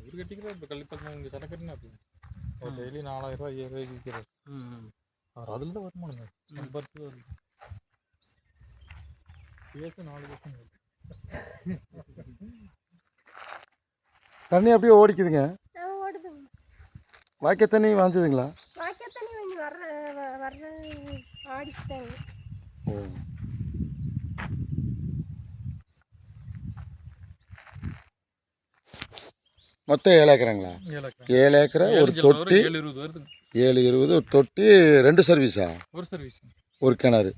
இவர் கட்டிக்கிறார் இப்போ கள்ளிப்பக்கம் இங்கே சரக்கட்டுனா ஒரு டெய்லி 4000 5000 விற்கிறார். அவர் அதில் தான் வருமானங்க. 10 வருது பேச 4 வருஷம். தண்ணி அப்படியே ஓடிக்குதுங்க. வாய்க்கால் தண்ணி வாங்கிச்சதுங்களா? வாய்க்கால் தண்ணி வாங்கி வர்ற ஆடிக்கிட்டாங்க. ஓ, மொத்தம் 7 ஏக்கராங்களா? 7 ஏக்கரா. ஒரு தொட்டி 720 வருது. 720 ஒரு தொட்டி. 2 சர்வீஸா? ஒரு சர்வீஸ், ஒரு கிணறு.